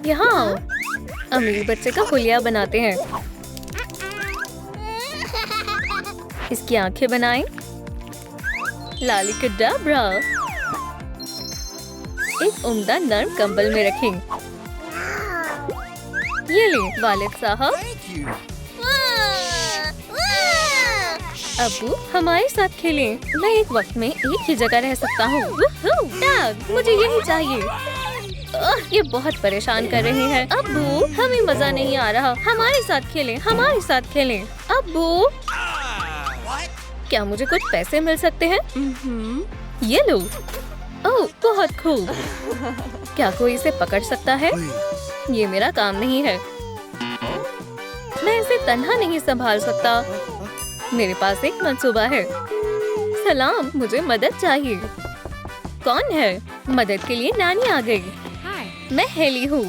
यहाँ आओ। अमीर बच्चे का हुलिया बनाते हैं। इसकी आंखें बनाएं। लाली का डबरा। एक उम्दा नर्म कंबल में रखें। ये ले वालिद साहब। अब्बू हमारे साथ खेलें। मैं एक वक्त में एक ही जगह रह सकता हूँ। डैड, मुझे यही चाहिए। ये बहुत परेशान कर रहे हैं। अब्बू हमें मजा नहीं आ रहा। हमारे साथ खेलें, हमारे साथ खेलें। अब्बू क्या मुझे कुछ पैसे मिल सकते हैं? ये लो। ओह बहुत खूब। क्या कोई इसे पकड़ सकता है? ये मेरा काम नहीं है। मैं इसे तन्हा नहीं संभाल सकता। मेरे पास एक मंसूबा है। सलाम, मुझे मदद चाहिए। कौन है? मदद के लिए नानी आ गई। मैं हेली हूँ।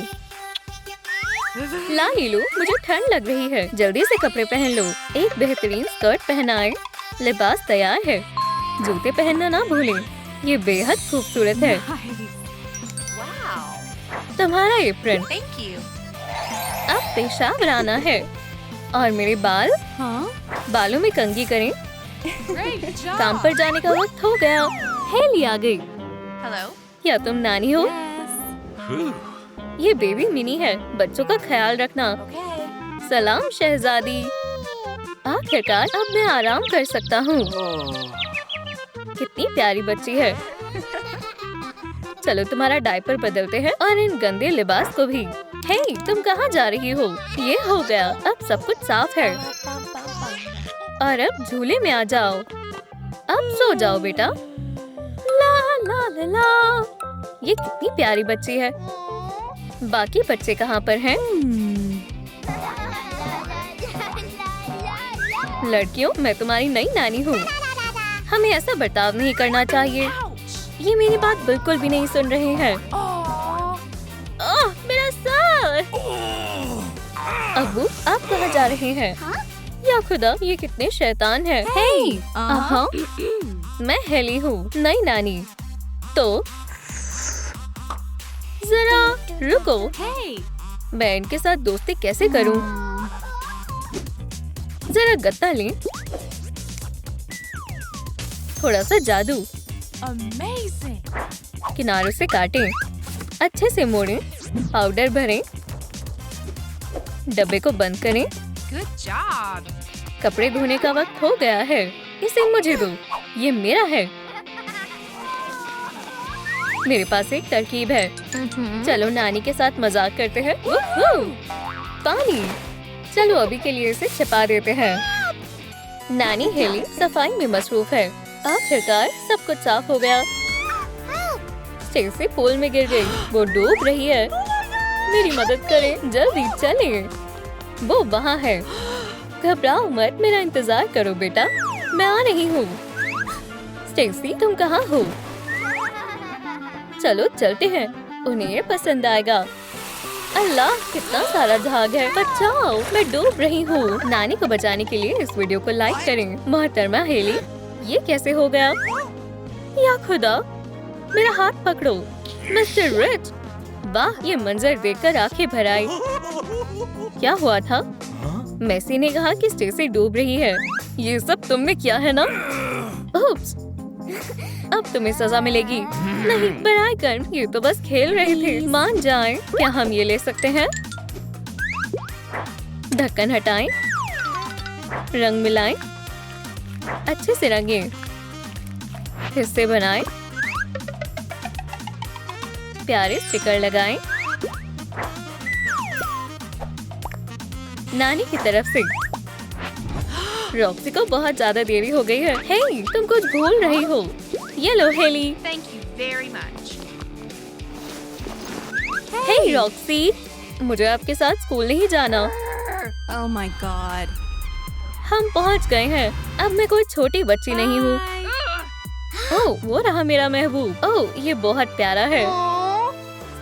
ला लीलू, मुझे ठंड लग रही है। जल्दी से कपड़े पहन लो। एक बेहतरीन स्कर्ट पहनाए। लिबास तैयार है। जूते पहनना ना भूलें। ये बेहद खूबसूरत है। तुम्हारा एप्रन। अब पेशाब बनाना है। और मेरे बाल? बालों में कंघी करें। काम पर जाने का वक्त हो गया। हेली आ गई। क्या तुम नानी हो? ये बेबी मिनी है। बच्चों का ख्याल रखना। सलाम शहजादी। आखिरकार अब मैं आराम कर सकता हूँ। कितनी प्यारी बच्ची है। चलो तुम्हारा डायपर बदलते हैं और इन गंदे लिबास को भी। हे, तुम कहाँ जा रही हो? ये हो गया। अब सब कुछ साफ है। और अब झूले में आ जाओ। अब सो जाओ बेटा। ला ला ला ला। ये कितनी प्यारी बच्ची है। बाकी बच्चे कहाँ पर हैं? लड़कियों, मैं तुम्हारी नई नानी हूँ। हमें ऐसा बर्ताव नहीं करना चाहिए। ये मेरी बात बिल्कुल भी नहीं सुन रहे हैं। मेरा सर। अब्बू, आप कहाँ जा रहे हैं? या खुदा, ये कितने शैतान हैं। मैं हेली हूँ, नई नानी। तो जरा रुको। मैं इनके साथ दोस्ती कैसे करूं? जरा गत्ता लें। थोड़ा सा जादू। किनारों से काटें। अच्छे से मोड़ें। पाउडर भरें। डब्बे को बंद करें। कपड़े धोने का वक्त हो गया है। इसे मुझे दो। ये मेरा है। मेरे पास एक तरकीब है। चलो नानी के साथ मजाक करते हैं। पानी। चलो अभी के लिए इसे छिपा देते हैं। नानी हेली सफाई में मसरूफ है। आखिरकार सब कुछ साफ हो गया। स्टेसी पूल में गिर गई। वो डूब रही है। मेरी मदद करें, जल्दी चलें। वो वहाँ है। घबराओ मत, मेरा इंतजार करो बेटा। मैं आ रही हूँ। स्टेसी, तुम कहाँ हो? चलो चलते हैं। उन्हें ये पसंद आएगा। अल्लाह, कितना सारा झाग है। बचाओ, मैं डूब रही हूँ। नानी को बचाने के लिए इस वीडियो को लाइक करें। मोहतरमा हेली, ये कैसे हो गया? या खुदा, मेरा हाथ पकड़ो। Mister rich. वाह, ये मंजर देखकर आंखें भर आई। क्या हुआ था? मेसी ने कहा कि स्टेसी डूब रही है। ये सब तुमने किया है ना? उप्स, अब तुम्हें सजा मिलेगी। नहीं, बराए कर्म, ये तो बस खेल रहे थे। मान जाएं। क्या हम ये ले सकते हैं? ढक्कन हटाएं। रंग मिलाएं। अच्छे से रंगें। हिस्से बनाएं। प्यारे स्टिकर लगाएं। नानी की तरफ से। रॉक्सी को बहुत ज्यादा देरी हो गई है। हे, तुम कुछ भूल रही हो। ये लो हेली। हे रॉक्सी, मुझे आपके साथ स्कूल नहीं जाना। Oh my God. हम पहुंच गए हैं। अब मैं कोई छोटी बच्ची नहीं हूँ। ओह, वो रहा मेरा महबूब। ओह, ये बहुत प्यारा है।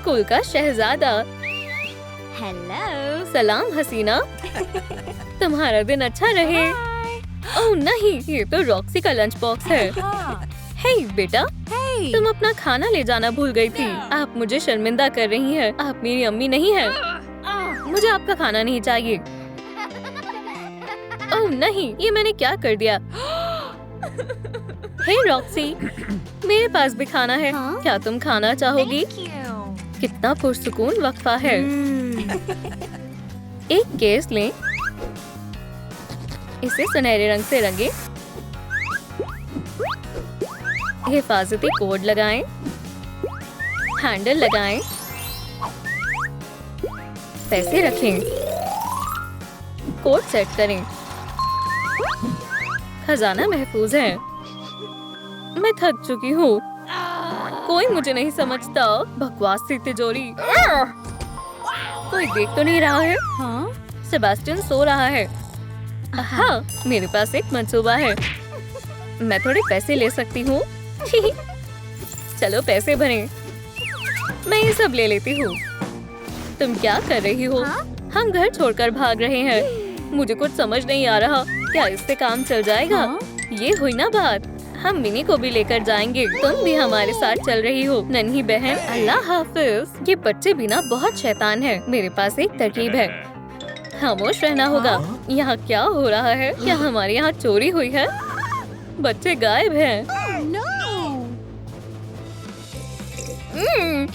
स्कूल का शहजादा। Hello. सलाम हसीना। तुम्हारा दिन अच्छा रहे। ओह नहीं, ये तो रॉक्सी का लंच बॉक्स है। हे बेटा, Hey. तुम अपना खाना ले जाना भूल गई थी। आप मुझे शर्मिंदा कर रही हैं। आप मेरी अम्मी नहीं है। मुझे आपका खाना नहीं चाहिए। ओह नहीं, ये मैंने क्या कर दिया? हे रॉक्सी, मेरे पास भी खाना है। हाँ? क्या तुम खाना चाहोगी? Thank you. कितना पुरसुकून वक्फा है। Mm. एक केस लें, इसे सुनहरे रंग से रंगे, हिफाजती कोड लगाएं, हैंडल लगाएं, पैसे रखें, कोड सेट करें। खजाना महफूज है। मैं थक चुकी हूँ। कोई मुझे नहीं समझता। बकवास सी तिजोरी। कोई देख तो नहीं रहा है। Huh? सेबास्टियन सो रहा है। हाँ, मेरे पास एक मंसूबा है। मैं थोड़े पैसे ले सकती हूँ। चलो पैसे भरें। मैं ये सब ले लेती हूँ। तुम क्या कर रही हो? हम घर छोड़कर भाग रहे हैं। मुझे कुछ समझ नहीं आ रहा। क्या इससे काम चल जाएगा? हाँ? ये हुई ना बात। हम मिनी को भी लेकर जाएंगे। तुम भी हमारे साथ चल रही हो नन्ही बहन। अल्लाह हाफिज। ये बच्चे भी ना बहुत शैतान है। मेरे पास एक तरकीब है। खामोश रहना होगा। यहाँ क्या हो रहा है? क्या हमारे यहाँ चोरी हुई है? बच्चे गायब हैं। No.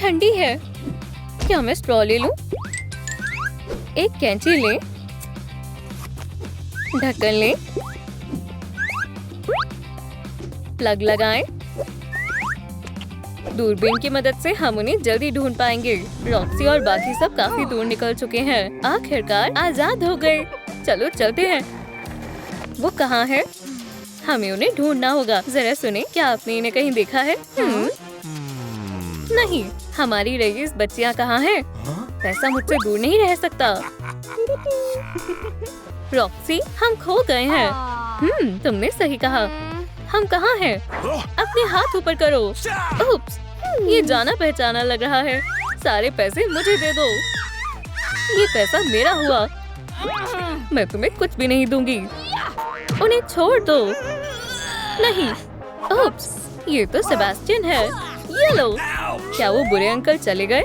ठंडी है। क्या मैं स्ट्रॉ ले लूं? एक कैंची लें, ढक्कन लें, प्लग लगाएं। दूरबीन की मदद से हम उन्हें जल्दी ढूंढ पाएंगे। रॉक्सी और बाकी सब काफी दूर निकल चुके हैं। आखिरकार आजाद हो गए। चलो चलते हैं। वो कहाँ है? हमें उन्हें ढूंढना होगा। जरा सुने, क्या आपने इन्हें कहीं देखा है? नहीं। हमारी रईस बच्चियाँ कहाँ हैं? पैसा मुझसे दूर नहीं रह सकता। रॉक्सी, हम खो गए हैं। तुमने सही कहा। हम कहाँ हैं? अपने हाथ ऊपर करो। उप्स, ये जाना पहचाना लग रहा है। सारे पैसे मुझे दे दो। ये पैसा मेरा हुआ। मैं तुम्हें कुछ भी नहीं दूंगी। उन्हें छोड़ दो। नहीं। उप्स, ये तो सेबास्टियन है। ये लो। क्या वो बुरे अंकल चले गए?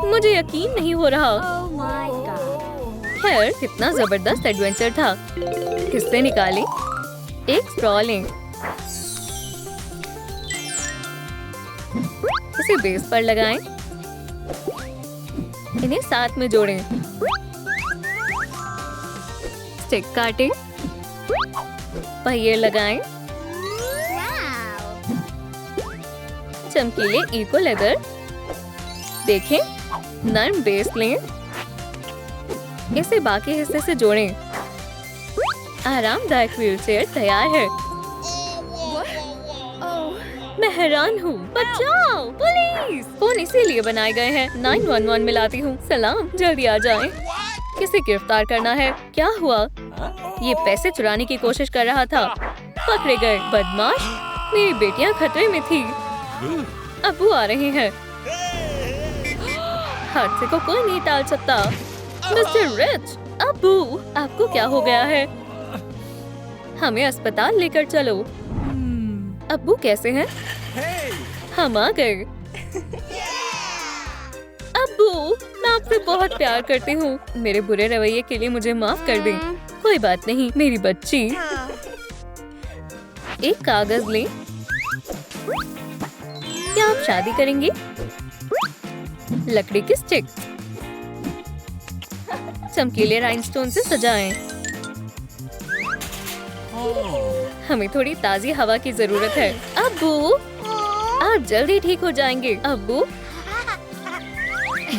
मुझे यकीन नहीं हो रहा। Oh my god. खैर, कितना जबरदस्त एडवेंचर था। हिस्से निकालें, एक स्ट्रॉ लें, इसे बेस पर लगाएं, इन्हें साथ में जोड़ें, स्टिक काटें, पहिए लगाएं, चमकीले इको लेदर, देखें, नर्म बेस लें, इसे बाकी हिस्से से जोड़ें। आरामदायक व्हीलचेयर तैयार है। मैं हैरान हूँ। बचाओ, पुलिस! फोन इसीलिए बनाए गए हैं। 911 मिलाती हूँ। सलाम, जल्दी आ जाएं। किसे गिरफ्तार करना है? क्या हुआ? ये पैसे चुराने की कोशिश कर रहा था। पकड़े गए। बदमाश! मेरी बेटियाँ खतरे में थी। अब्बू आ रहे हैं। हादसे को कोई नहीं टाल सकता। मिस्टर रिच, अब्बू, आपको क्या हो गया है? हमें अस्पताल लेकर चलो। अब्बू कैसे हैं? हम आ गए। अब्बू, मैं आपसे बहुत प्यार करती हूँ। मेरे बुरे रवैये के लिए मुझे माफ कर दें। कोई बात नहीं, मेरी बच्ची। एक कागज लें। क्या आप शादी करेंगी? लकड़ी की स्टिक, चमकीले राइनस्टोन से सजाएं। हमें थोड़ी ताजी हवा की जरूरत है। अब्बू, आप जल्दी ठीक हो जाएंगे। अब्बू,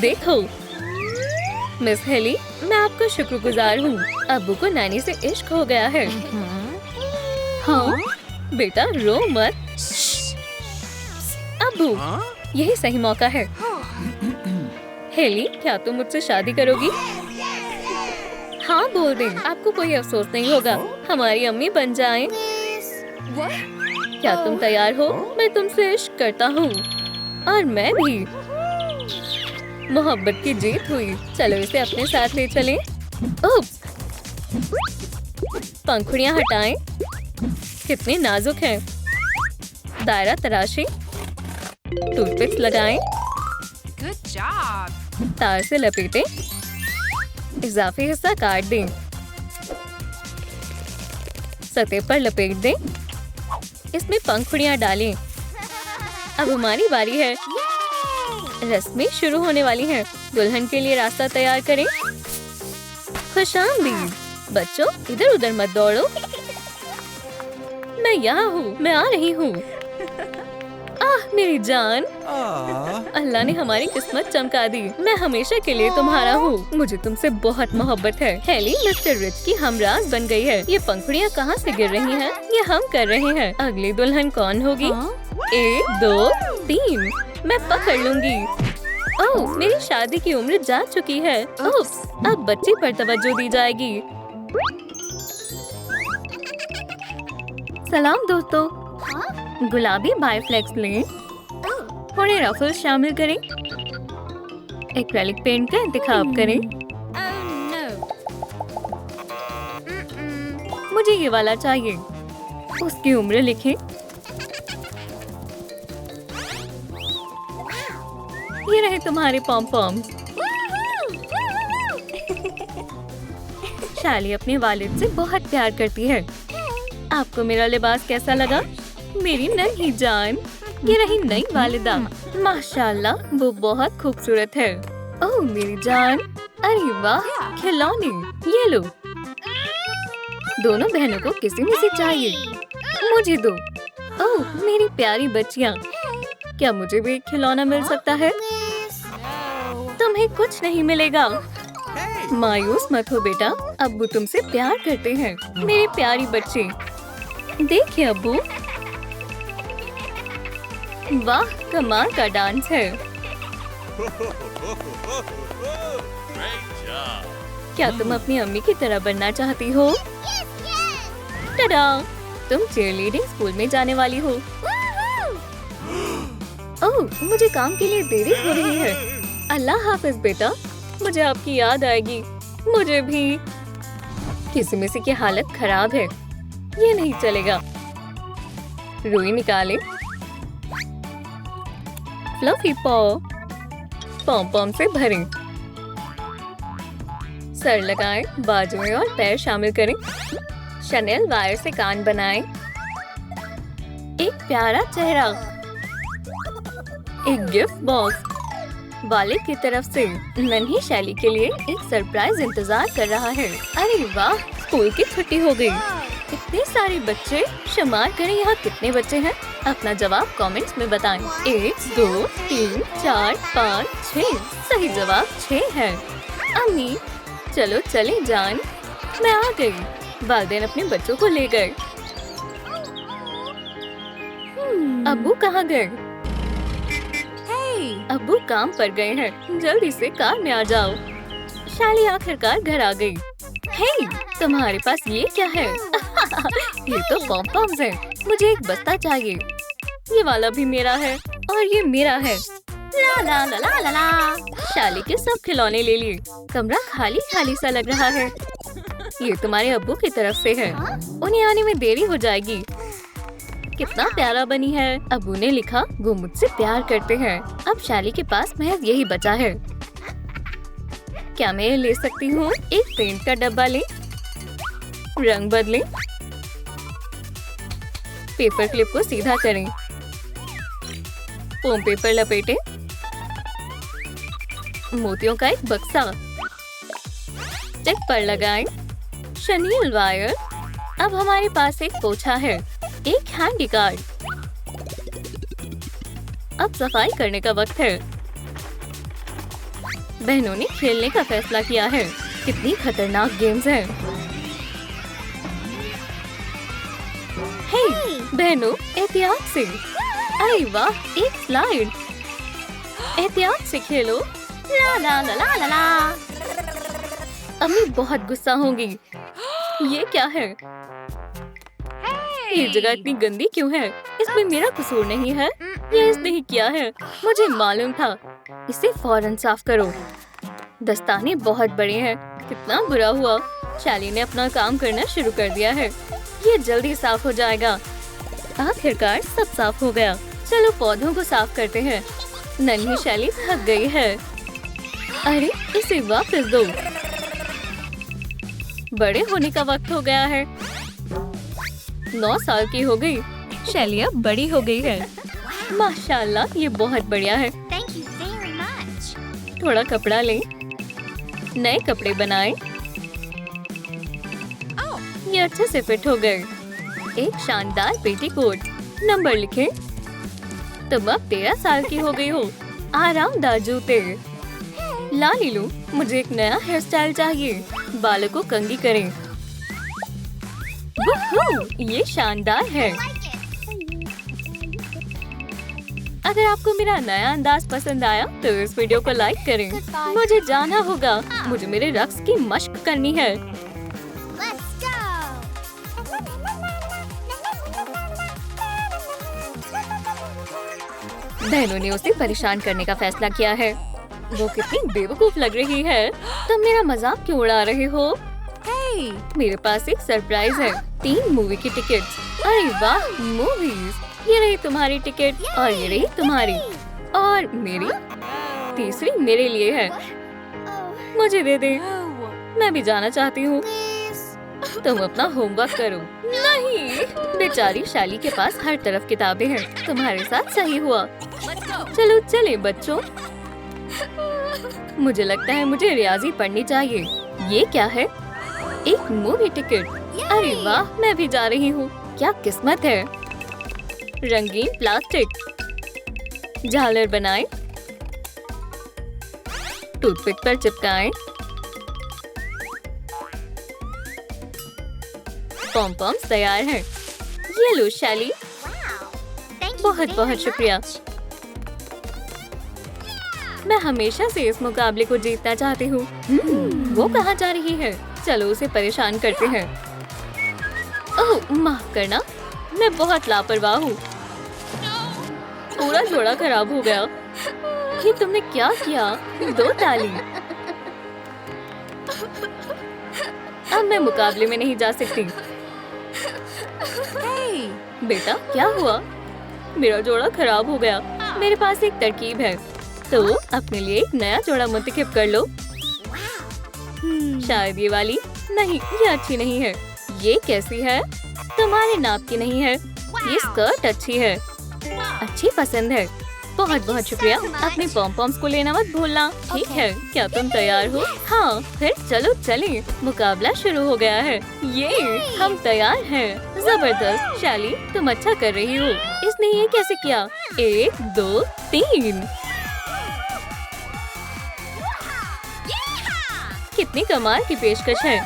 देखो, मिस हेली, मैं आपका शुक्रगुजार हूँ। अब्बू को नानी से इश्क हो गया है। हाँ, बेटा रो मत। अब्बू, यही सही मौका है। हेली, क्या तुम मुझसे शादी करोगी? हाँ बोल दें, आपको कोई अफसोस नहीं होगा। हमारी अम्मी बन जाएं। क्या तुम तैयार हो? मैं तुमसे इश्क करता हूँ और मैं भी। मोहब्बत की जीत हुई। चलो इसे अपने साथ ले चलें। उप्स, पंखुड़ियाँ हटाएं। कितने नाजुक हैं। दायरा तराशें, टूथपिक्स लगाएं, Good job. तार से लपेटें, इजाफी हिस्सा काट दें, सतह पर लपेट दें, इसमें पंखुड़ियां डालें। अब हमारी बारी है। रस्में शुरू होने वाली हैं। दुल्हन के लिए रास्ता तैयार करें। खुशामदीद बच्चों, इधर उधर मत दौड़ो। मैं यहाँ हूँ, मैं आ रही हूँ। आह मेरी जान, अल्लाह ने हमारी किस्मत चमका दी। मैं हमेशा के लिए तुम्हारा हूँ। मुझे तुमसे बहुत मोहब्बत है। हेली मिस्टर रिच की हमराज बन गई है। ये पंखुड़ियाँ कहाँ से गिर रही हैं? ये हम कर रहे हैं। अगली दुल्हन कौन होगी? 1 2 3 मैं पकड़ लूंगी। ओह, मेरी शादी की उम्र जा चुकी है। ओह, अब बच्ची पर तवज्जो दी जाएगी। सलाम दोस्तों, गुलाबी बायफ्लेक्स लें, थोड़े रफल शामिल करें, एक्रेलिक पेंट का इंतखाब करें। मुझे ये वाला चाहिए। उसकी उम्र लिखें। ये रहे तुम्हारे पॉम पॉम। शाली अपने वालिद से बहुत प्यार करती है। आपको मेरा लिबास कैसा लगा? मेरी नई जान, ये रही नई वालिदा। माशाल्लाह, वो बहुत खूबसूरत है। ओह मेरी जान, अरे वाह, खिलौने ये लो। दोनों बहनों को किसी में से चाहिए। मुझे दो। ओह मेरी प्यारी बच्चियाँ, क्या मुझे भी एक खिलौना मिल सकता है? तुम्हें कुछ नहीं मिलेगा। मायूस मत हो बेटा, अब्बू तुमसे प्यार करते हैं। मेरी प्यारी बच्ची, देखिए अब्बू, वाह कमाल का डांस है। क्या तुम अपनी अम्मी की तरह बनना चाहती हो? टडा, तुम चीयरलीडिंग स्कूल में जाने वाली हो। ओह, मुझे काम के लिए देरी हो रही है। अल्लाह हाफिज बेटा, मुझे आपकी याद आएगी। मुझे भी। किसी में से की हालत खराब है, ये नहीं चलेगा। रुई निकालें। फ्लफी पॉम पॉम से भरें। सर लगाएं, बाजुएं और पैर शामिल करें। शनेल वायर से कान बनाएं। एक प्यारा चेहरा। एक गिफ्ट बॉक्स। वालिद की तरफ से नन्ही शैली के लिए एक सरप्राइज इंतजार कर रहा है। अरे वाह, स्कूल की छुट्टी हो गई। इतने सारे बच्चे। शुमार करें यहाँ कितने बच्चे हैं। अपना जवाब कमेंट्स में बताएं। 1 2 3 4 5 6। सही जवाब 6 है। अम्मी चलो चले जान, मैं आ गई। वालिदैन अपने बच्चों को ले गए। अब्बू कहाँ गए? अब्बू काम पर गए हैं। जल्दी से कार में आ जाओ। शाली आखिरकार घर आ गई। हे, तुम्हारे पास ये क्या है? ये तो पॉम पॉम्स है। मुझे एक बस्ता चाहिए। ये वाला भी मेरा है और ये मेरा है। ला ला ला ला ला ला। शाली के सब खिलौने ले लिए। कमरा खाली खाली सा लग रहा है। ये तुम्हारे अब्बू की तरफ से है। उन्हें आने में देरी हो जाएगी। कितना प्यारा बनी है। अब्बू ने लिखा, वो मुझसे प्यार करते हैं। अब शाली के पास महज यही बचा है। क्या मैं ले सकती हूँ? एक पेंट का डब्बा लें, रंग बदलें, पेपर क्लिप को सीधा करें, फोम पेपर लपेटें, मोतियों का एक बक्सा, टिप पर लगाएं, शनील वायर। अब हमारे पास एक पोछा है, एक हैंडी कार्ड। अब सफाई करने का वक्त है। बहनों ने खेलने का फैसला किया है। कितनी खतरनाक गेम्स हैं। हे बहनों, एहतियात से। अरे वाह, एक स्लाइड। एहतियात से खेलो। ला ला ला ला ला ला। अम्मी बहुत गुस्सा होंगी। ये क्या है? ये जगह इतनी गंदी क्यों है? इसमें मेरा कसूर नहीं है। ये इसने ही किया है। मुझे मालूम था। इसे फौरन साफ करो। दस्ताने बहुत बड़े हैं। कितना बुरा हुआ। शाली ने अपना काम करना शुरू कर दिया है। ये जल्दी साफ हो जाएगा। आखिरकार सब साफ हो गया। चलो पौधों को साफ करते हैं। नन्ही शैली थक गई है। अरे इसे वापस दो। बड़े होने का वक्त हो गया है। 9 साल की हो गई। शैली अब बड़ी हो गई है। माशाल्लाह, ये बहुत बढ़िया है। Thank you very much. थोड़ा कपड़ा ले, नए कपड़े बनाए। ये अच्छे से फिट हो गए। एक शानदार पेटीकोट। नंबर लिखे। तुम अब 13 साल की हो गई हो। आरामदार जूते। लालीलू, मुझे एक नया हेयर स्टाइल चाहिए। बालों को कंघी करें। वुहू, ये शानदार है। अगर आपको मेरा नया अंदाज पसंद आया तो इस वीडियो को लाइक करें। मुझे जाना होगा। मुझे मेरे रक्स की मश्क करनी है। Let's go. बहनों ने उसे परेशान करने का फैसला किया है। वो कितनी बेवकूफ लग रही है। तुम मेरा मजाक क्यों उड़ा रहे हो? Hey! मेरे पास एक सरप्राइज है। 3 मूवी की टिकट। अरे वाह, मूवीज। ये रही तुम्हारी टिकट और ये रही तुम्हारी और मेरी। तीसरी मेरे लिए है। Oh, मुझे दे दे। Oh! मैं भी जाना चाहती हूँ। please. तुम अपना होमवर्क करो। नहीं, बेचारी शाली के पास हर तरफ किताबें हैं। तुम्हारे साथ सही हुआ। Let's go! चलो चले बच्चों। मुझे लगता है मुझे रियाजी पढ़नी चाहिए। ये क्या है? एक मूवी टिकट। अरे वाह, मैं भी जा रही हूँ। क्या किस्मत है। रंगीन प्लास्टिक। झालर बनाएं। टूथपिक पर चिपकाएं। पॉम-पॉम्स तैयार हैं। ये लो शैली। Wow. Thank you बहुत very बहुत शुक्रिया। much. मैं हमेशा से इस मुकाबले को जीतना चाहती हूँ। वो कहाँ जा रही है? चलो उसे परेशान करते हैं। ओह, माफ करना, मैं बहुत लापरवाह हूँ। पूरा जोड़ा खराब हो गया। ये तुमने क्या किया? 2 ताली। अब मैं मुकाबले में नहीं जा सकती। Hey! बेटा, क्या हुआ? मेरा जोड़ा खराब हो गया। मेरे पास एक तरकीब है, तो अपने लिए एक नया जोड़ा मुंतखब कर लो। शायद ये वाली। नहीं, ये अच्छी नहीं है। ये कैसी है? तुम्हारे नाप की नहीं है। ये स्कर्ट अच्छी है। अच्छी पसंद है। बहुत बहुत शुक्रिया। अपने पॉम-पॉम्स को लेना मत भूलना। ठीक है, क्या तुम तैयार हो? हाँ, फिर चलो चलें। मुकाबला शुरू हो गया है। ये हम तैयार हैं। जबरदस्त। शैली, तुम अच्छा कर रही हो। इसने ये कैसे किया? 1 2 3। कितनी कमाल की पेशकश है।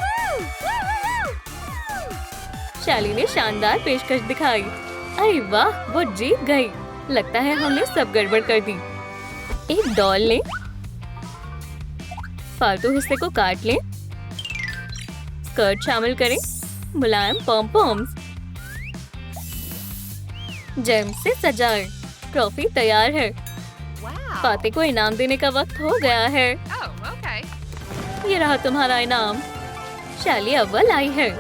शैली ने शानदार पेशकश दिखाई। अरे वाह, वो जीत गई। लगता है हमने सब गड़बड़ कर दी। एक डॉल लें। फालतू हिस्से को काट लें। स्कर्ट शामिल करें। मुलायम पॉम-पॉम्स। जेम से सजाएं। ट्रॉफी तैयार है। Wow! फाते को इनाम देने का वक्त हो गया है। Oh, okay. ये रहा तुम्हारा इनाम। शैली अव्वल आई है।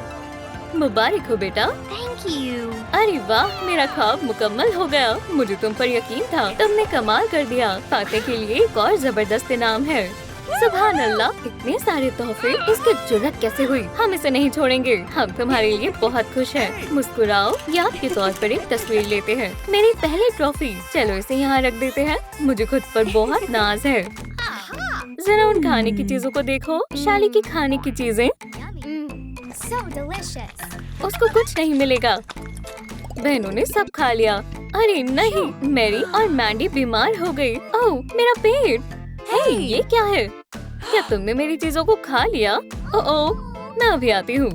मुबारक हो बेटा। Thank you. अरे वाह, मेरा ख्वाब मुकम्मल हो गया। मुझे तुम पर यकीन था। तुमने कमाल कर दिया। फाते के लिए एक और जबरदस्त इनाम है। सुभान अल्लाह, इतने सारे तोहफे। इसकी जुर्रत कैसे हुई? हम इसे नहीं छोड़ेंगे। हम तुम्हारे लिए बहुत खुश हैं। मुस्कुराओ। याद के तौर पर एक तस्वीर लेते हैं। मेरी पहली ट्रॉफी। चलो इसे यहाँ रख देते हैं। मुझे खुद पर बहुत नाज है। जरा उन खाने की चीजों को देखो। शाली की खाने की चीजें। So delicious. उसको कुछ नहीं मिलेगा। बहनों ने सब खा लिया। अरे नहीं, मैरी और मैंडी बीमार हो गई। ओह, मेरा पेट। हे, ये क्या है? क्या तुमने मेरी चीजों को खा लिया? ओह, मैं अभी आती हूँ।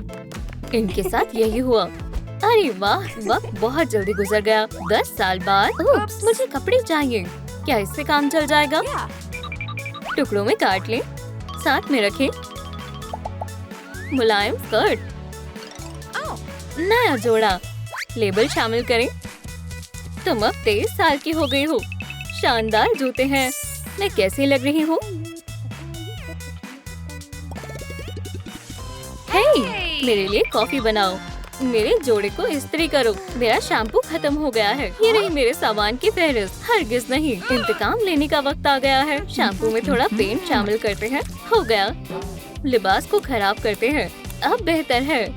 इनके साथ यही हुआ। अरे वाह, वक्त बहुत जल्दी गुजर गया। 10 साल बाद। ओह, मुझे कपड़े चाहिए। क्या इससे काम चल जाएगा? Yeah. टुकड़ों में काट लें। साथ में रखें। मुलायम स्कर्ट। Oh! नया जोड़ा। लेबल शामिल करें। तुम अब 23 साल की हो गई हो। शानदार जूते हैं। मैं कैसी लग रही हूँ? हे, मेरे लिए कॉफी बनाओ। मेरे जोड़े को इस्त्री करो। मेरा शैम्पू खत्म हो गया है। ये रही मेरे सामान की फहरिस्त। हरगिज नहीं, इंतकाम लेने का वक्त आ गया है। शैम्पू में थोड़ा पेंट शामिल करते हैं। हो गया। लिबास को खराब करते हैं। अब बेहतर है।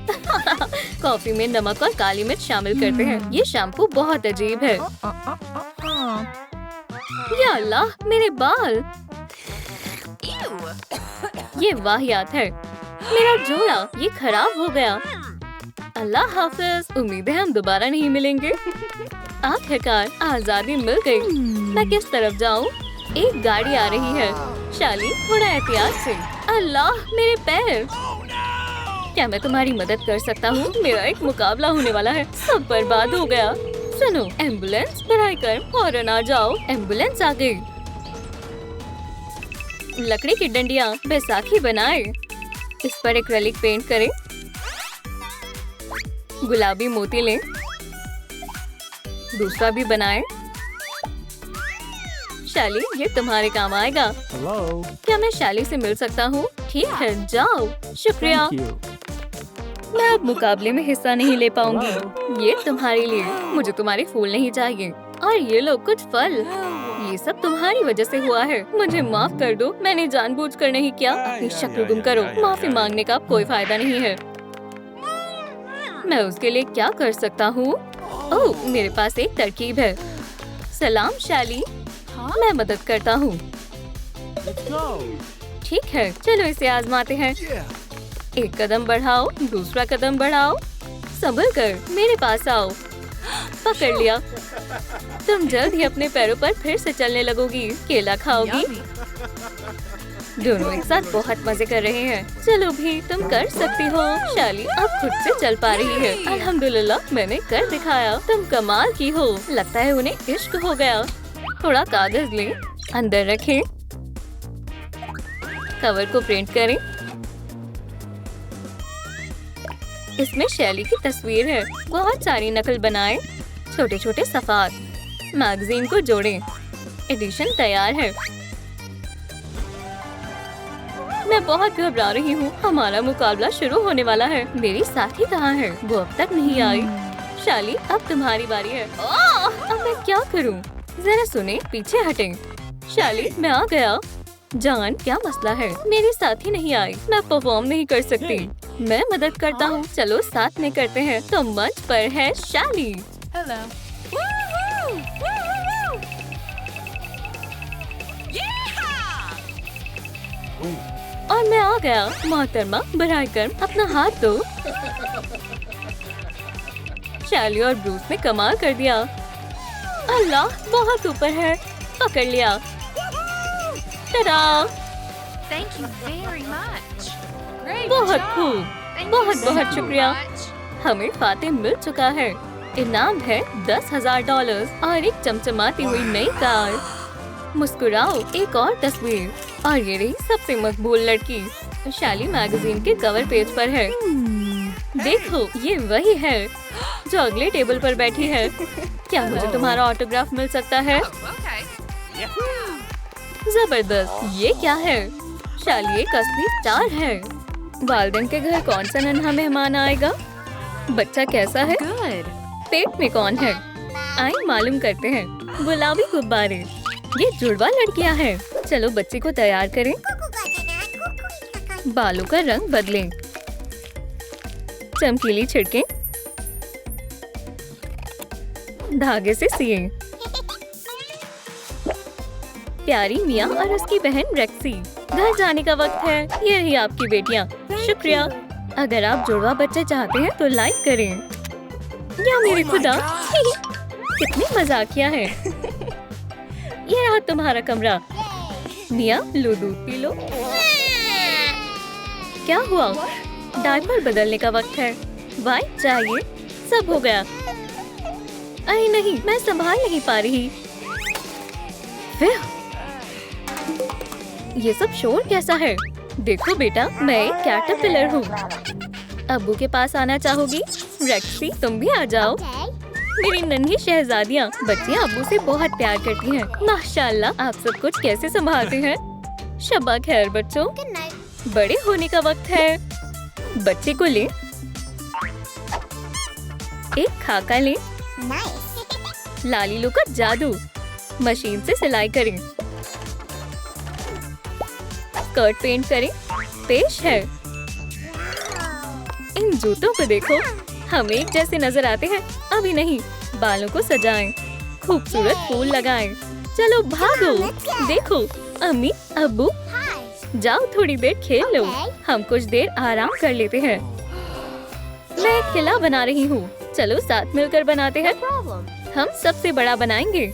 कॉफी में नमक और काली मिर्च शामिल करते हैं। ये शैम्पू बहुत अजीब है। या अल्लाह, मेरे बाल। Ew. ये वाहियात है। मेरा जोड़ा ये खराब हो गया। अल्लाह हाफिज। उम्मीद है हम दोबारा नहीं मिलेंगे। आखिरकार आजादी मिल गई। मैं किस तरफ जाऊँ? एक गाड़ी आ रही है। शाली, थोड़ा एहतियात से। अल्लाह, मेरे पैर। क्या मैं तुम्हारी मदद कर सकता हूँ? मेरा एक मुकाबला होने वाला है। सब बर्बाद हो गया। सुनो, एम्बुलेंस बढ़ाई कर फौरन आ जाओ। एम्बुलेंस आ गई। लकड़ी की डंडियाँ बैसाखी बनाए। इस पर एक्रेलिक पेंट करें। गुलाबी मोती लें। दूसरा भी बनाएं। शाली, ये तुम्हारे काम आएगा। Hello. क्या मैं शाली से मिल सकता हूँ? ठीक है, जाओ। शुक्रिया। Thank you. मैं अब मुकाबले में हिस्सा नहीं ले पाऊंगी। ये तुम्हारे लिए। मुझे तुम्हारे फूल नहीं चाहिए। और ये लो कुछ फल। ये सब तुम्हारी वजह से हुआ है। मुझे माफ कर दो। मैंने जानबूझकर नहीं किया। अपनी शक्ल गुम करो। माफी मांगने का कोई फायदा नहीं है। मैं उसके लिए क्या कर सकता हूँ? ओह, मेरे पास एक तरकीब है। सलाम शाली, मैं मदद करता हूँ। Let's go. ठीक है, चलो इसे आजमाते हैं। एक कदम बढ़ाओ, दूसरा कदम बढ़ाओ। संभल कर, मेरे पास आओ। पकड़ लिया। तुम जल्द ही अपने पैरों पर फिर से चलने लगोगी। केला खाओगी। Yummy. दोनों एक साथ बहुत मजे कर रहे हैं। चलो भी, तुम कर सकती हो। शाली अब खुद से चल पा रही है। अल्हम्दुलिल्लाह, मैंने कर दिखाया। तुम कमाल की हो। लगता है उन्हें इश्क हो गया। थोड़ा कागज लें, अंदर रखें। कवर को प्रिंट करें। इसमें शैली की तस्वीर है। बहुत सारी नकल बनाएं। छोटे छोटे सफ़ात। मैगजीन को जोड़ें। एडिशन तैयार है। मैं बहुत घबरा रही हूँ। हमारा मुकाबला शुरू होने वाला है। मेरी साथी कहाँ है? वो अब तक नहीं आई। शाली, अब तुम्हारी बारी है। अब मैं क्या करूँ? जरा सुने, पीछे हटें। शाली, मैं आ गया। जान, क्या मसला है? मेरी साथी नहीं आई। मैं परफॉर्म नहीं कर सकती। मैं मदद करता हूँ। चलो साथ में करते हैं। तो मंच पर है शाली। Hello. Yeah! और मैं आ गया। मोहतरमा, बढ़ाई कर अपना हाथ दो। शाली और ब्रूस ने कमाल कर दिया। अल्लाह, बहुत ऊपर है। पकड़ लिया। टडा! Thank you very much. Great बहुत job. खूब। Thank बहुत you बहुत so शुक्रिया। much. हमें फाते मिल चुका है। इनाम है $10,000 और एक चमचमाती हुई नई कार। मुस्कुराओ, एक और तस्वीर। और ये रही सबसे मकबूल लड़की। शाली मैगजीन के कवर पेज पर है। देखो, ये वही है जो अगले टेबल पर बैठी है। क्या मुझे तुम्हारा ऑटोग्राफ मिल सकता है? Oh, okay. जबरदस्त। ये क्या है? शाली एक असली स्टार है। वालदेन के घर कौन सा नन्हा मेहमान आएगा? बच्चा कैसा है? Good. पेट में कौन है? आइए मालूम करते हैं। गुलाबी गुब्बारे। ये जुड़वा लड़कियां हैं। चलो बच्चे को तैयार करें। बालों का रंग बदलें। चमकीली छिड़कें। धागे से सिएं। प्यारी मिया और उसकी बहन रेक्सी। घर जाने का वक्त है। ये रही आपकी बेटियां। शुक्रिया। अगर आप जुड़वा बच्चे चाहते हैं तो लाइक करें। या मेरे खुदा, कितनी मजाकिया है। ये रहा तुम्हारा कमरा। मिया, लो दूध पी लो। क्या हुआ? डायपर बदलने का वक्त है। वाइप चाहिए। सब हो गया। अरे नहीं, मैं संभाल नहीं पा रही। फिर ये सब शोर कैसा है? देखो बेटा, मैं एक कैटरपिलर हूँ। अब्बू के पास आना चाहोगी? रेक्सी, तुम भी आ जाओ। मेरी नन्ही शहजादियाँ। बच्चियाँ अब्बू से बहुत प्यार करती हैं। माशाल्लाह, आप सब कुछ कैसे संभालते हैं? शब्बा खैर बच्चों, Good night. बड़े होने का वक्त है। बच्चे को ले। एक खाका लें। Nice. लालीलू का जादू। मशीन से सिलाई करें। स्कर्ट पेंट करें। पेश है। इन जूतों को देखो, हम एक जैसे नजर आते हैं। अभी नहीं, बालों को सजाएं, खूबसूरत फूल लगाएं। चलो भागो। देखो अम्मी अब्बू, Hi. जाओ थोड़ी देर खेल लो। हम कुछ देर आराम कर लेते हैं। मैं एक किला बना रही हूँ। चलो साथ मिलकर बनाते हैं। Problem. हम सबसे बड़ा बनाएंगे।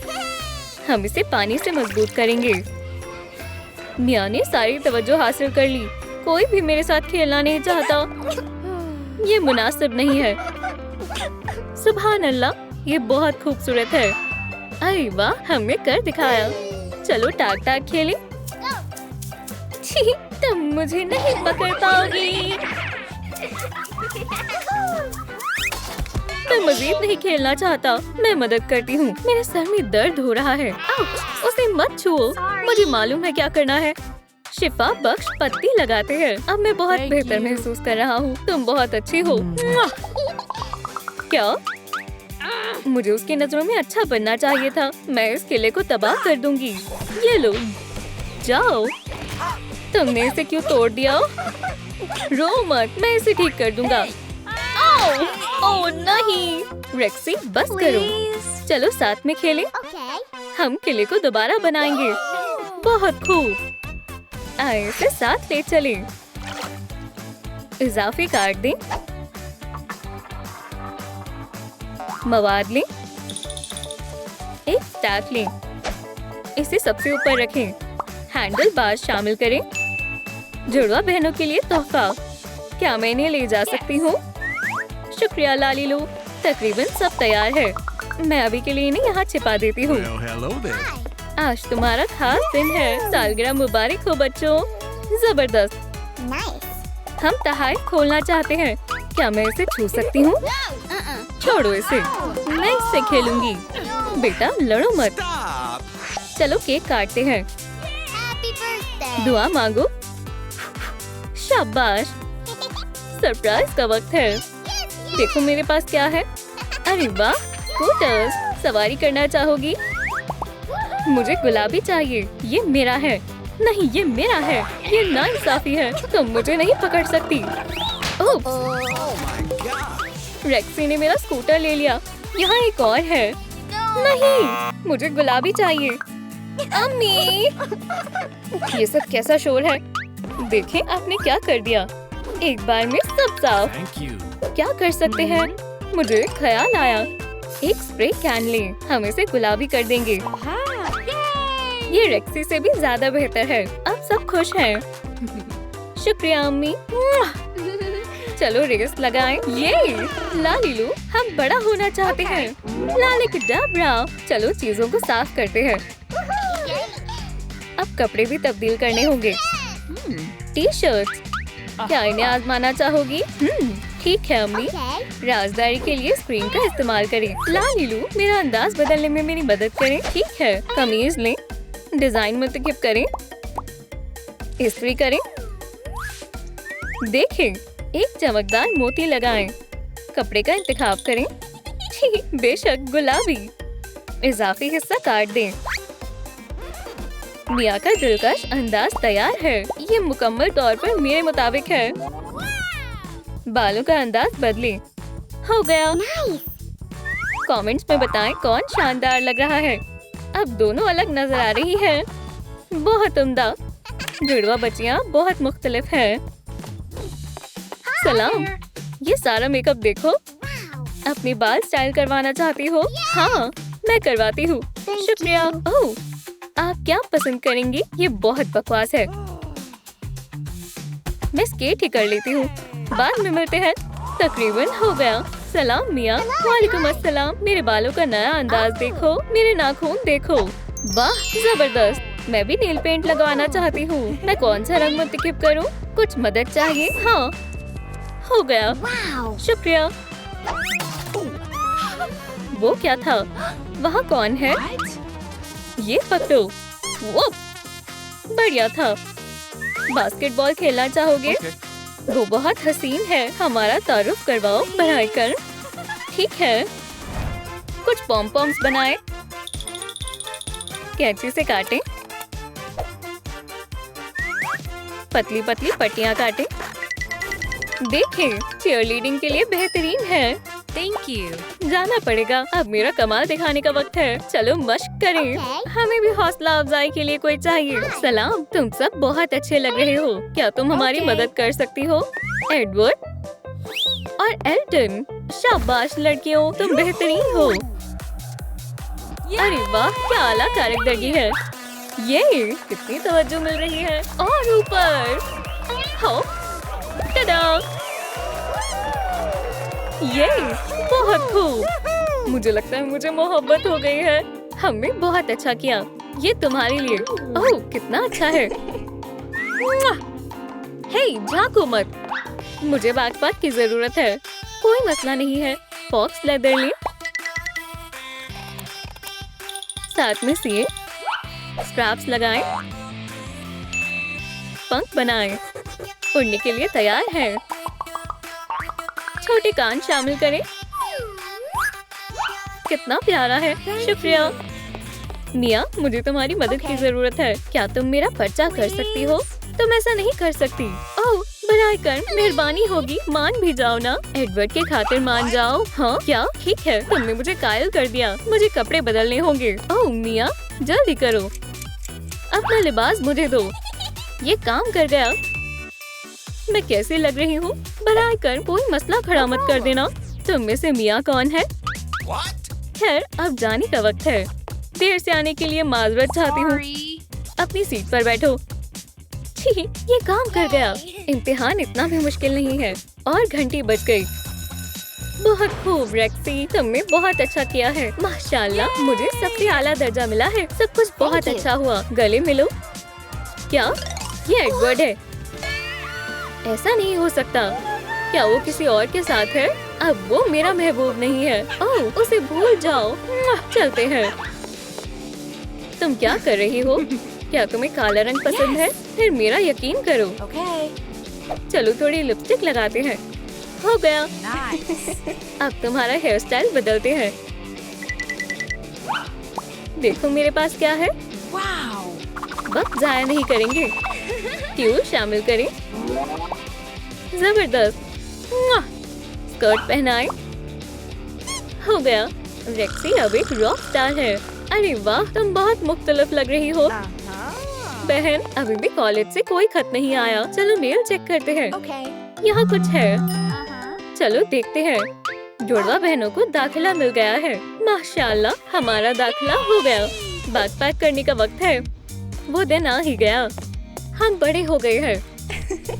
हम इसे पानी से मजबूत करेंगे। मिया ने सारी तवज्जो हासिल कर ली। कोई भी मेरे साथ खेलना नहीं चाहता। ये मुनासिब नहीं है। सुभान अल्लाह, ये बहुत खूबसूरत है। अरे वाह, हमने कर दिखाया। चलो टाक टाक खेलें। छी, तुम मुझे नहीं पकड़ पाओगी। मैं मजीद नहीं खेलना चाहता। मैं मदद करती हूँ। मेरे सर में दर्द हो रहा है। आउच! उसे मत छुओ। मुझे मालूम है क्या करना है। शिफा बख्श पत्ती लगाते हैं। अब मैं बहुत Thank बेहतर you. महसूस कर रहा हूँ। तुम बहुत अच्छी हो। मुआ! क्या? मुझे उसकी नजरों में अच्छा बनना चाहिए था। मैं इस किले को तबाह कर दूंगी। ये लो, जाओ। तुमने इसे क्यों तोड़ दिया? रो मत, मैं इसे ठीक कर दूंगा। ओह, ओह नहीं, रेक्सी बस करो। चलो साथ में खेलें। Okay. हम किले को दोबारा बनाएंगे। बहुत खूब। आए इसे साथ ले चलें। इजाफी काट दें। मवाद लें। एक स्टैक लें। इसे सबसे ऊपर रखें। हैंडल बार शामिल करें। जुड़वा बहनों के लिए तोहफा। क्या मैं इन्हें ले जा सकती हूँ? शुक्रिया लालीलू। तकरीबन सब तैयार है। मैं अभी के लिए इन्हें यहाँ छिपा देती हूँ। Well, hello there. आज तुम्हारा खास दिन है। सालगिरह मुबारक हो बच्चों। जबरदस्त। Nice. हम तहाइफ खोलना चाहते हैं। क्या मैं इसे छू सकती हूँ? छोड़ो इसे, मैं इससे खेलूंगी। बेटा लड़ो मत। Stop. चलो केक काटते हैं। Happy birthday. दुआ मांगो। शाबाश। सरप्राइज का वक्त है। देखो मेरे पास क्या है। अरे वाह, स्कूटर्स। सवारी करना चाहोगी? मुझे गुलाबी चाहिए। ये मेरा है। नहीं, ये मेरा है। ये नाइंसाफी है। तुम मुझे नहीं पकड़ सकती। ओह, Oh my God. रेक्सी ने मेरा स्कूटर ले लिया। यहाँ एक और है। नहीं, मुझे गुलाबी चाहिए। अम्मी, ये सब कैसा शोर है? देखें आपने क्या कर दिया। एक बार में सब साफ। Thank you. क्या कर सकते हैं? मुझे एक ख्याल आया। एक स्प्रे कैन लें। हम इसे गुलाबी कर देंगे। ये रेक्सी से भी ज्यादा बेहतर है। अब सब खुश हैं। शुक्रिया अम्मी। चलो रेस लगाएं। ये लालीलू, हम बड़ा होना चाहते हैं। लालिक डबरा। चलो चीजों को साफ करते हैं। अब कपड़े भी तब्दील करने होंगे। T shirt. क्या इन्हें आजमाना चाहोगी? ठीक है अम्मी। Okay. राजदारी के लिए स्क्रीन का इस्तेमाल करें। लालीलू, मेरा अंदाज बदलने में मेरी मदद करें। ठीक है, कमीज लें। डिजाइन मुंतखब करें। इस्त्री करें। देखें, एक चमकदार मोती लगाएं। कपड़े का इंतखाब करें। बेशक गुलाबी। इजाफी हिस्सा काट दें। मिया का दिलकश अंदाज तैयार है। ये मुकम्मल तौर पर मेरे मुताबिक है। बालों का अंदाज बदलें। हो गया। कमेंट्स में बताएं कौन शानदार लग रहा है। अब दोनों अलग नजर आ रही है। बहुत उम्दा। जुड़वा बच्चियां बहुत मुख्तलिफ हैं। सलाम, ये सारा मेकअप देखो। अपने बाल स्टाइल करवाना चाहती हो? हाँ, मैं करवाती हूँ। शुक्रिया। ओह, आप क्या पसंद करेंगी? ये बहुत बकवास है। मैं स्केट ही कर लेती हूँ। बाद में मिलते हैं। तकरीबन हो गया। सलाम मिया। वालेकुम अस्सलाम। मेरे बालों का नया अंदाज देखो। मेरे नाखून देखो। वाह, जबरदस्त। मैं भी नेल पेंट लगवाना चाहती हूँ। मैं कौन सा रंग मुंतखब करूँ? कुछ मदद चाहिए? हाँ, हो गया। Wow. शुक्रिया। वो क्या था? वहाँ कौन है? ये पकड़ो। वो बढ़िया था। बास्केटबॉल खेलना चाहोगे? Okay. वो बहुत हसीन है। हमारा तारुफ करवाओ। पढ़ाई कर। ठीक है, कुछ पॉम पॉम्स बनाए, कैंची से काटें, पतली पतली पट्टियां काटें। देखें, चीयरलीडिंग के लिए बेहतरीन है। Thank you. जाना पड़ेगा, अब मेरा कमाल दिखाने का वक्त है। चलो मश्क करें। हमें भी हौसला अफजाई के लिए कोई चाहिए। सलाम, तुम सब बहुत अच्छे लग रहे हो। क्या तुम हमारी मदद कर सकती हो? एडवर्ड और एल्टन, शाबाश लड़कियों, तुम बेहतरीन हो। अरे वाह, क्या आला कारकर्दगी है। ये कितनी तवज्जो मिल रही है। और ऊपर, हो, टडा, ये बहुत खूब। मुझे लगता है मुझे मोहब्बत हो गई है। हमने बहुत अच्छा किया। ये तुम्हारे लिए। ओह, कितना अच्छा है। हे, झांको मत। मुझे बैकपैक की जरूरत है। कोई मसला नहीं है। फॉक्स लेदर ले, साथ में सिए, स्ट्रैप्स लगाएं, पंख बनाएं, उड़ने के लिए तैयार है। छोटे कान शामिल करें। कितना प्यारा है। शुक्रिया। मिया, मुझे तुम्हारी मदद की जरूरत है। क्या तुम मेरा पर्चा कर सकती हो? तुम ऐसा नहीं कर सकती। ओह, बराए कर, मेहरबानी होगी, मान भी जाओ ना। एडवर्ड के खातिर मान जाओ। हाँ क्या? ठीक है, तुमने मुझे कायल कर दिया। मुझे कपड़े बदलने होंगे। ओह मिया, जल्दी करो, अपना लिबास मुझे दो। ये काम कर गया। मैं कैसी लग रही हूँ? बराए कर, कोई मसला खड़ा मत कर देना। तुम में से मिया कौन है? What? खैर, अब जाने का वक्त है। देर से आने के लिए माजरत चाहती हूँ। Sorry. अपनी सीट पर बैठो। छी, ये काम कर गया। इम्तिहान इतना भी मुश्किल नहीं है। और घंटी बज गई। बहुत खूब रेक्सी, तुमने बहुत अच्छा किया है। माशाल्लाह, मुझे सबसे आला दर्जा मिला है। सब कुछ बहुत अच्छा हुआ। गले मिलो। क्या? ये एडवर्ड है। ऐसा नहीं हो सकता। क्या वो किसी और के साथ है? अब वो मेरा महबूब नहीं है। ओह, उसे भूल जाओ। चलते हैं। तुम क्या कर रही हो? क्या तुम्हें काला रंग पसंद है? फिर मेरा यकीन करो। Okay. चलो थोड़ी लिपस्टिक लगाते हैं। हो गया। Nice. अब तुम्हारा हेयर स्टाइल बदलते हैं। देखो मेरे पास क्या है। Wow. वक्त जाया नहीं करेंगे। ट्यूल शामिल करें। जबरदस्त। मुआ! स्कर्ट पहनाएं। हो गया। रेक्सी अब एक रॉक स्टार है। अरे वाह, तुम बहुत मुख्तलिफ लग रही हो। बहन, अभी भी कॉलेज से कोई खत नहीं आया। चलो मेल चेक करते हैं। Okay. यहाँ कुछ है। Uh-huh. चलो देखते हैं। जुड़वा बहनों को दाखिला मिल गया है। माशाल्लाह, हमारा दाखिला हो गया। बैग पैक करने का वक्त है। वो दिन आ ही गया। हम बड़े हो गए हैं।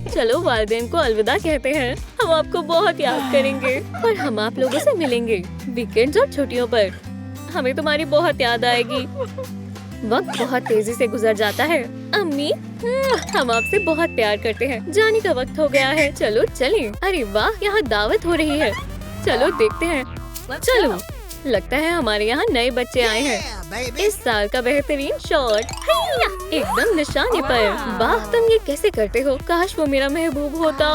चलो वालिदैन को अलविदा कहते हैं। हम आपको बहुत याद करेंगे और हम आप लोगों से मिलेंगे वीकेंड्स और छुट्टियों पर। हमें तुम्हारी बहुत याद आएगी। वक्त बहुत तेजी से गुजर जाता है। अम्मी, हम आपसे बहुत प्यार करते हैं। जाने का वक्त हो गया है। चलो चलें। अरे वाह, यहाँ दावत हो रही है। चलो देखते हैं। Let's चलो, go. लगता है हमारे यहाँ नए बच्चे आए हैं। Yeah, baby. इस साल का बेहतरीन शॉट, एकदम निशाने पर। वाह, तुम ये कैसे करते हो? काश वो मेरा महबूब होता।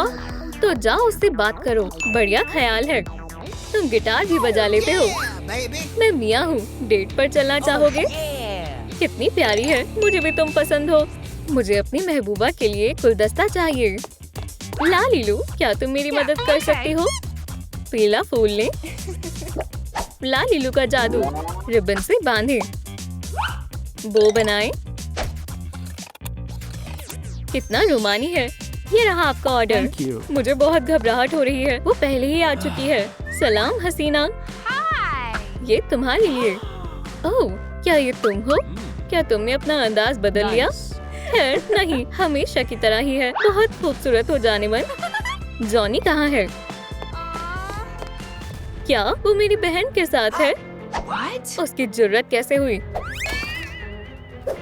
तो जाओ उससे बात करो। बढ़िया ख्याल है। तुम गिटार भी बजा लेते हो। Yeah, baby. मैं मिया हूँ। डेट पर चलना चाहोगे? Yeah. कितनी प्यारी है। मुझे भी तुम पसंद हो। मुझे अपनी महबूबा के लिए गुलदस्ता चाहिए। लालीलू, क्या तुम मेरी मदद कर सकती हो? पीला फूल लें। लालीलू का जादू, रिबन से बांधे, बो बनाएं। कितना रोमानी है। ये रहा आपका ऑर्डर। Thank you. मुझे बहुत घबराहट हो रही है। वो पहले ही आ चुकी है। सलाम हसीना, Hi. ये तुम्हारे लिए। ओह, क्या ये तुम हो? क्या तुमने अपना अंदाज बदल लिया? खैर नहीं, हमेशा की तरह ही है। बहुत खूबसूरत हो जाने मन। जॉनी कहाँ है? क्या वो मेरी बहन के साथ है? What? उसकी जुर्रत कैसे हुई?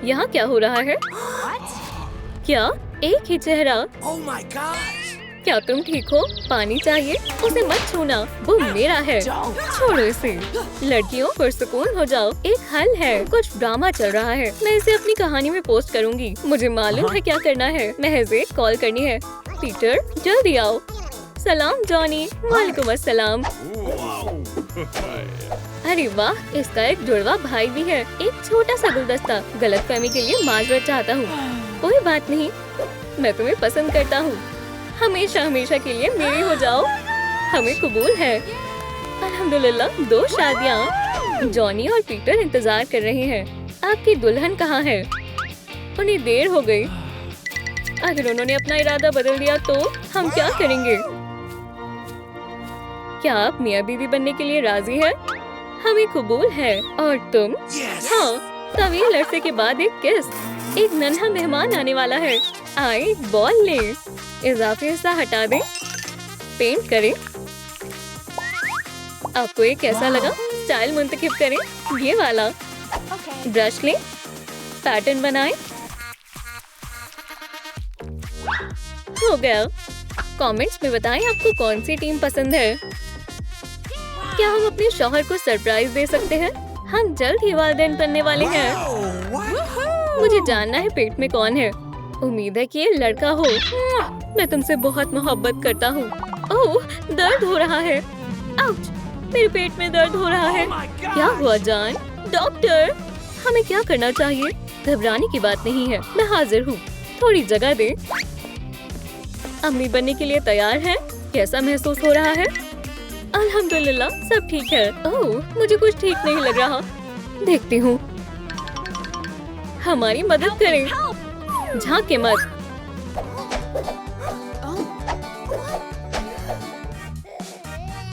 यहाँ क्या हो रहा है? What? क्या एक ही चेहरा? Oh my gosh. क्या तुम ठीक हो? पानी चाहिए? उसे मत छूना, वो मेरा है। छोड़ो इसे। लड़कियों, पुरसुकून हो जाओ। एक हल है। कुछ ड्रामा चल रहा है। मैं इसे अपनी कहानी में पोस्ट करूंगी। मुझे मालूम है क्या करना है। महज एक कॉल करनी है। पीटर, जल्दी आओ। सलाम जॉनी। वालेकुम अस्सलाम। अरे वाह, इसका एक जुड़वा भाई भी है। एक छोटा सा गुलदस्ता। गलतफहमी के लिए माजरत चाहता हूँ। कोई बात नहीं, मैं तुम्हें पसंद करता हूँ। हमेशा हमेशा के लिए मेरी हो जाओ। हमें कबूल है। अल्हम्दुलिल्लाह 2 शादियाँ। जॉनी और पीटर इंतजार कर रहे हैं। आपकी दुल्हन कहाँ है? उन्हें देर हो गई। अगर उन्होंने अपना इरादा बदल दिया तो हम क्या करेंगे? क्या आप मियाँ बीवी बनने के लिए राजी है? हमें कबूल है। और तुम? Yes. हाँ, तवील अरसे के बाद एक किस। एक नन्हा मेहमान आने वाला है। आए, बॉल ले। इजाफी हिस्सा हटा दें। पेंट करें। आपको ये कैसा लगा? स्टाइल मुंतखब करें। ये वाला। Okay. ब्रश लें। पैटर्न बनाएं। हो गया। कमेंट्स में बताएं आपको कौन सी टीम पसंद है। क्या हम अपने शौहर को सरप्राइज दे सकते हैं? हम जल्द ही वालिदैन बनने वाले हैं। Oh, what? मुझे जानना है पेट में कौन है। उम्मीद है कि ये लड़का हो। मैं तुमसे बहुत मोहब्बत करता हूँ। ओह, दर्द हो रहा है। आउच! मेरे पेट में दर्द हो रहा है। Oh my God. क्या हुआ जान? डॉक्टर, हमें क्या करना चाहिए? घबराने की बात नहीं है। मैं हाजिर हूँ। थोड़ी जगह दे। अम्मी बनने के लिए तैयार है? कैसा महसूस हो रहा है? अल्हम्दुलिल्लाह सब ठीक है। ओह, मुझे कुछ ठीक नहीं लग रहा। देखती हूँ। हमारी मदद करें। झांके मत।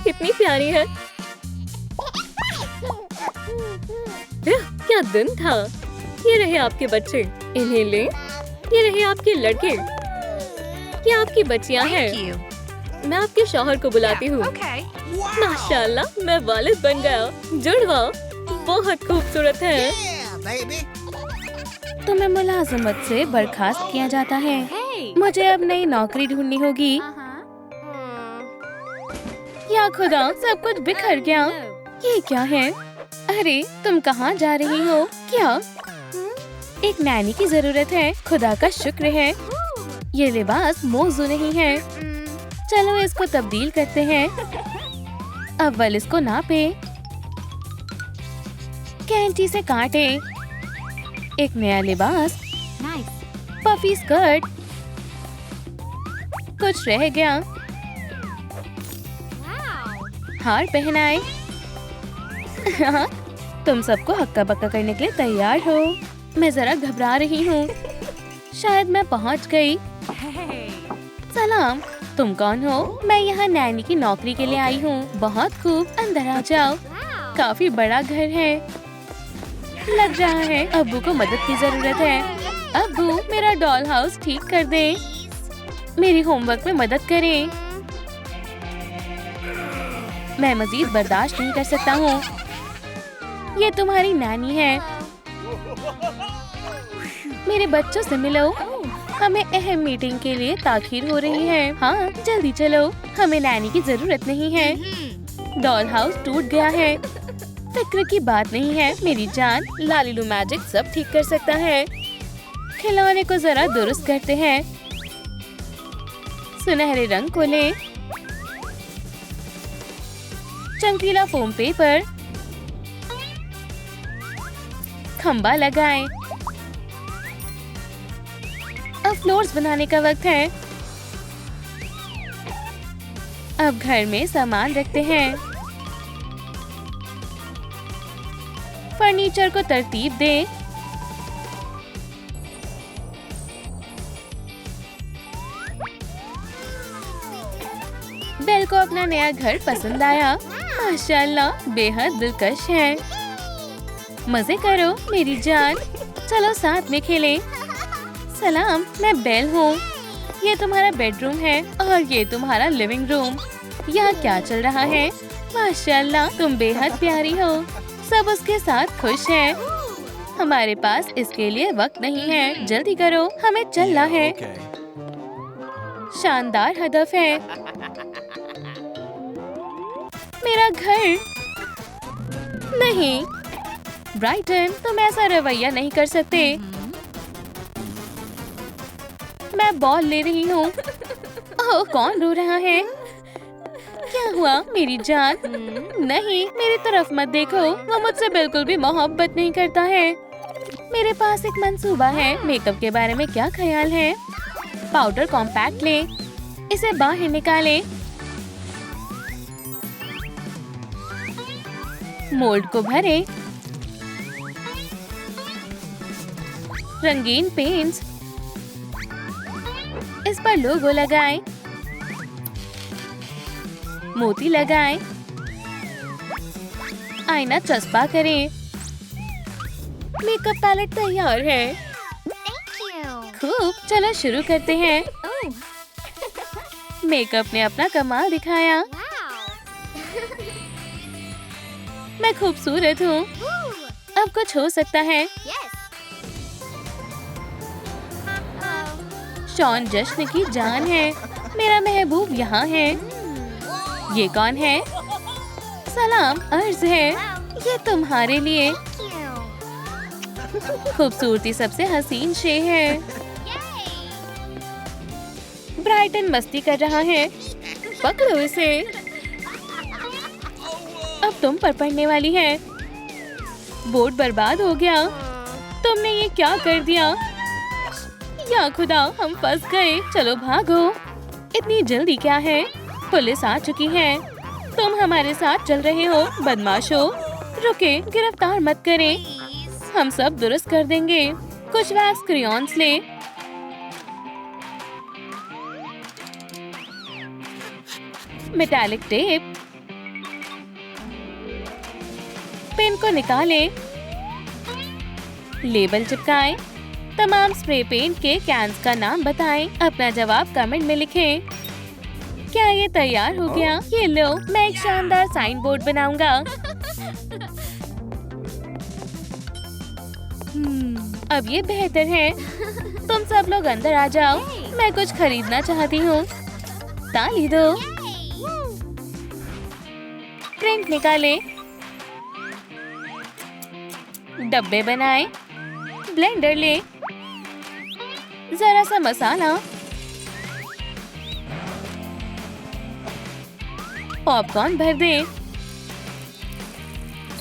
कितनी प्यारी है। क्या दिन था। ये रहे आपके बच्चे। इन्हें ले। ये रहे आपके लड़के। ये आपकी बच्चियां हैं। Thank you. मैं आपके शौहर को बुलाती हूँ। Okay. माशाल्लाह, मैं वालिद बन गया। जुड़वा बहुत खूबसूरत है। Yeah, baby. तुम्हें मुलाजमत से बर्खास्त किया जाता है। Hey. मुझे अब नई नौकरी ढूंढनी होगी। या खुदा, सब कुछ बिखर गया। ये क्या है? अरे, तुम कहाँ जा रही हो? क्या? एक नैनी की जरूरत है। खुदा का शुक्र है। ये लिबास मौजू नहीं है। चलो इसको तब्दील करते हैं। अव्वल इसको नापे, कैंची से काटे। एक नया लिबास। Nice. Puffy skirt. कुछ रह गया। Wow. हार पहनाए। तुम सबको हक्का बक्का करने के लिए तैयार हो। मैं जरा घबरा रही हूँ। शायद मैं पहुँच गई। Hey. सलाम, तुम कौन हो? मैं यहाँ नैनी की नौकरी के लिए आई हूँ। बहुत खूब, अंदर आ जाओ। Wow. काफी बड़ा घर है। लग रहा है अब्बू को मदद की जरूरत है। अब्बू, मेरा डॉल हाउस ठीक कर दे। मेरी होमवर्क में मदद करें। मैं मजीद बर्दाश्त नहीं कर सकता हूँ। ये तुम्हारी नानी है। मेरे बच्चों से मिलो। हमें अहम मीटिंग के लिए ताखीर हो रही है। हाँ, जल्दी चलो। हमें नानी की जरूरत नहीं है। डॉल हाउस टूट गया है। फिक्र की बात नहीं है मेरी जान। लालिलू मैजिक सब ठीक कर सकता है। खिलौने को जरा दुरुस्त करते हैं। सुनहरे रंग को लें। चमकीला फोम पेपर। खंबा लगाएं। अब फ्लोर्स बनाने का वक्त है। अब घर में सामान रखते हैं। फर्नीचर को तरतीब दें। बेल को अपना नया घर पसंद आया। माशाल्लाह, बेहद दिलकश है। मजे करो मेरी जान। चलो साथ में खेलें। सलाम, मैं बेल हूँ। ये तुम्हारा बेडरूम है और ये तुम्हारा लिविंग रूम। यहाँ क्या चल रहा है? माशाल्लाह, तुम बेहद प्यारी हो। सब उसके साथ खुश हैं। हमारे पास इसके लिए वक्त नहीं है। जल्दी करो, हमें चलना है। Okay. शानदार हदफ है। मेरा घर नहीं। ब्राइटन, तुम ऐसा रवैया नहीं कर सकते। मैं बॉल ले रही हूँ। ओह, कौन रो रहा है? क्या हुआ मेरी जान? नहीं, मेरी तरफ मत देखो, वो मुझसे बिल्कुल भी मोहब्बत नहीं करता है। मेरे पास एक मंसूबा है। मेकअप के बारे में क्या ख्याल है? पाउडर कॉम्पैक्ट ले, इसे बाहर निकाले, मोल्ड को भरे, रंगीन पेंट्स, इस पर लोगो लगाएं, मोती लगाएं, आईना चस्पा करें। मेकअप पैलेट तैयार है। Thank you. खूब, चलो शुरू करते हैं। मेकअप ने अपना कमाल दिखाया। Wow. मैं खूबसूरत हूँ। Woo. अब कुछ हो सकता है। Yes. शॉन जश्न की जान है। मेरा महबूब यहाँ है। ये कौन है? सलाम अर्ज है। ये तुम्हारे लिए। Thank you. खूबसूरती सबसे हसीन शे है। Yay. ब्राइटन मस्ती कर रहा है। पकड़ो इसे। अब तुम पर पड़ने वाली है। बोर्ड बर्बाद हो गया। तुमने ये क्या कर दिया? या खुदा, हम फंस गए। चलो भागो। इतनी जल्दी क्या है? पुलिस आ चुकी है। तुम हमारे साथ चल रहे हो, बदमाशो। रुके, गिरफ्तार मत करें। हम सब दुरुस्त कर देंगे। कुछ वैक्स क्रेयॉन्स ले। Metallic tape. पेन को निकालें। लेबल चिपकाएं। तमाम स्प्रे पेंट के कैंस का नाम बताएं। अपना जवाब कमेंट में लिखें। क्या ये तैयार हो गया? ये लो, मैं एक शानदार साइन बोर्ड बनाऊंगा। अब ये बेहतर है। तुम सब लोग अंदर आ जाओ। मैं कुछ खरीदना चाहती हूँ। ताली दो। प्रिंट निकालें। डब्बे बनाएं। ब्लेंडर ले। जरा सा मसाला। पॉपकॉर्न भर दे।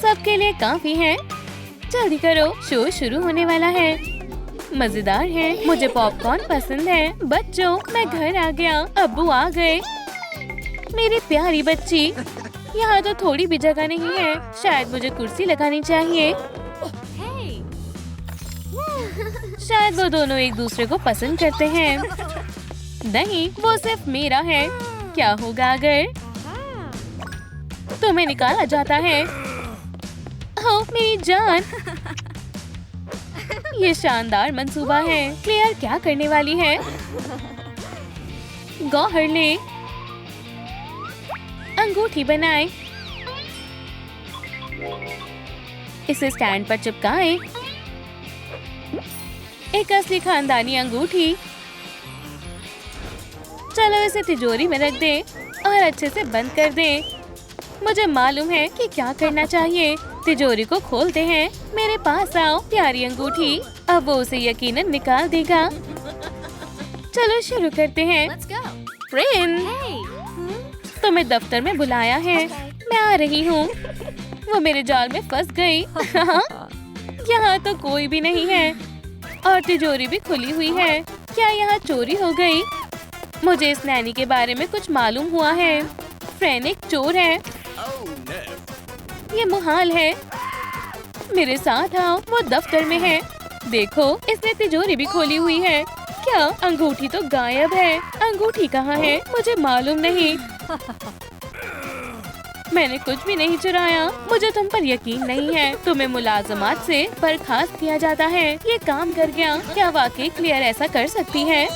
सबके लिए काफी है। जल्दी करो, शो शुरू होने वाला है। मजेदार है। मुझे पॉपकॉर्न पसंद है। बच्चों, मैं घर आ गया। अब्बू आ गए। मेरी प्यारी बच्ची, यहाँ तो थोड़ी भी जगह नहीं है। शायद मुझे कुर्सी लगानी चाहिए। शायद वो दोनों एक दूसरे को पसंद करते हैं। नहीं, वो सिर्फ मेरा है। क्या होगा अगर तुम्हें निकाला जाता है? ओह मेरी जान। ये शानदार मंसूबा है। क्लेयर क्या करने वाली है? गौहर ले। अंगूठी बनाए। इसे स्टैंड पर चिपकाएं। एक असली खानदानी अंगूठी। चलो इसे तिजोरी में रख दे और अच्छे से बंद कर दे। मुझे मालूम है कि क्या करना चाहिए। तिजोरी को खोलते हैं। मेरे पास आओ, प्यारी अंगूठी। अब वो उसे यकीनन निकाल देगा। चलो शुरू करते हैं। प्रिंस, तुम्हें दफ्तर में बुलाया है। मैं आ रही हूँ। वो मेरे जाल में फंस गई। यहाँ तो कोई भी नहीं है और तिजोरी भी खुली हुई है। क्या यहाँ चोरी हो गई? मुझे इस नैनी के बारे में कुछ मालूम हुआ है। फ्रेन एक चोर है। ये मुहाल है। मेरे साथ आओ, वो दफ्तर में है। देखो, इसने तिजोरी भी खोली हुई है। क्या अंगूठी तो गायब है? अंगूठी कहाँ है? मुझे मालूम नहीं। मैंने कुछ भी नहीं चुराया। मुझे तुम पर यकीन नहीं है। तुम्हें मुलाजमात से बर्खास्त किया जाता है। ये काम कर गया। क्या वाकई क्लियर ऐसा कर सकती है?